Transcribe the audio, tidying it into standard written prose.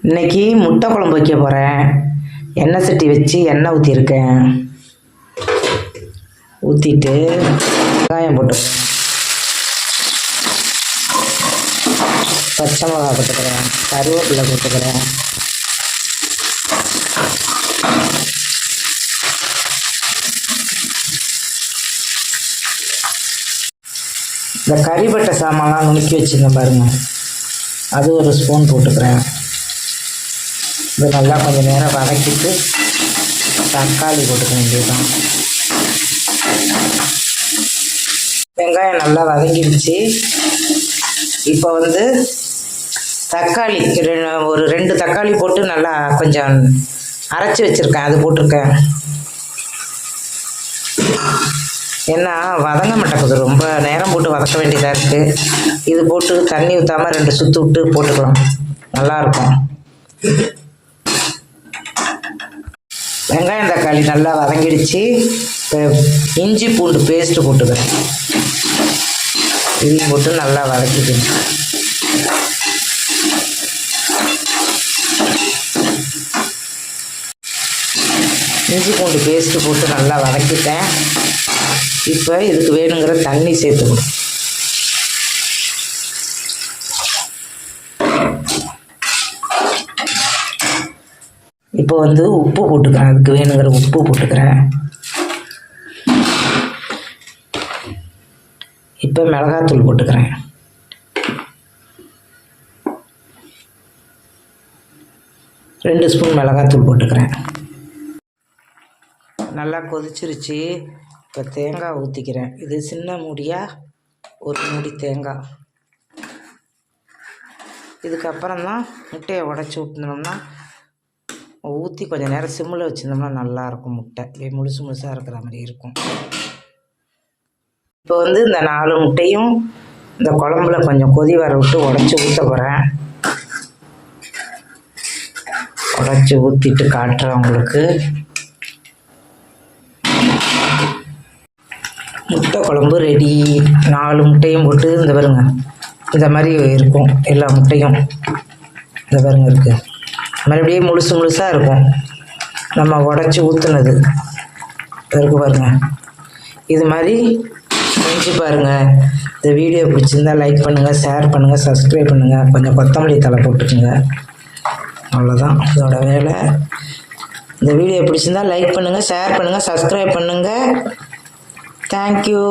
இன்னைக்கு முட்டை குழம்பு வைக்க போகிறேன். எண்ணெய் சட்டி வச்சு எண்ணெய் ஊற்றிருக்கேன். ஊற்றிட்டு வெங்காயம் போட்டுக்கிறேன், பச்சை மிளகா போட்டுக்கிறேன், கருவேப்பிலை போட்டுக்கிறேன், இந்த கறிப்பட்டை சாமான்லாம் நுணுக்கி வச்சுருந்தேன் பாருங்கள், அது ஒரு ஸ்பூன் போட்டுக்கிறேன். இது நல்லா கொஞ்சம் நேரம் வதக்கிட்டு தக்காளி போட்டுக்க வேண்டியதுதான். வெங்காயம் நல்லா வதங்கிடுச்சு. இப்போ தக்காளி ஒரு 2 தக்காளி போட்டு நல்லா கொஞ்சம் அரைச்சி வச்சுருக்கேன், அது போட்டிருக்கேன். ஏன்னா வதங்க மாட்டேங்குது, ரொம்ப நேரம் போட்டு வதக்க வேண்டியதாக இருக்குது. இது போட்டு தண்ணி ஊற்றாமல் 2 சுற்று விட்டு போட்டுக்கலாம், நல்லாயிருக்கும். வெங்காயம் தக்காளி நல்லா வதங்கிடுச்சு. இப்போ இஞ்சி பூண்டு பேஸ்ட்டு போட்டுக்கிறேன். இதையும் போட்டு நல்லா வதக்கிக்கணும். இஞ்சி பூண்டு பேஸ்ட்டு போட்டு நல்லா வதக்கிட்டேன். இப்போ இதுக்கு வேணுங்கிற தண்ணி சேர்த்துக்கணும். இப்போ உப்பு போட்டுக்கிறேன், அதுக்கு வேணுங்கிற உப்பு போட்டுக்கிறேன். இப்போ மிளகாத்தூள் போட்டுக்கிறேன். ரெண்டு ஸ்பூன் மிளகாத்தூள் போட்டுக்கிறேன். நல்லா கொதிச்சிருச்சு. இப்போ தேங்காய் ஊற்றிக்கிறேன். இது சின்ன மூடியாக 1 மூடி தேங்காய். இதுக்கப்புறம் தான் முட்டையை உடச்சி ஊற்றினோம்னா ஊற்றி கொஞ்சம் நேரம் சிம்மில் வச்சுருந்தோம்னா நல்லாயிருக்கும். முட்டை இப்படி முழுசு முழுசாக இருக்கிற மாதிரி இருக்கும். இப்போ இந்த 4 முட்டையும் இந்த குழம்புல கொஞ்சம் கொதி வர விட்டு உடச்சி ஊற்ற போகிறேன். உடச்சி ஊற்றிட்டு காட்டுறேன் உங்களுக்கு. முட்டை குழம்பு ரெடி. 4 முட்டையும் போட்டு இந்த பாருங்க, இந்த மாதிரி இருக்கும். எல்லா முட்டையும் இந்த பாருங்க இருக்குது. மறுபடியும் முழுசு முழுசாக இருக்கும். நம்ம உடச்சி ஊற்றுனது இருக்கு பாருங்க. இது மாதிரி செஞ்சு பாருங்கள். இந்த வீடியோ பிடிச்சிருந்தால் லைக் பண்ணுங்கள், ஷேர் பண்ணுங்கள், சப்ஸ்கிரைப் பண்ணுங்கள். கொஞ்சம் கொத்தமல்லி தழை போட்டுக்குங்க. அவ்வளோதான் இதோட வேலை. இந்த வீடியோ பிடிச்சிருந்தால் லைக் பண்ணுங்கள், ஷேர் பண்ணுங்கள், சப்ஸ்கிரைப் பண்ணுங்கள். தேங்க்யூ.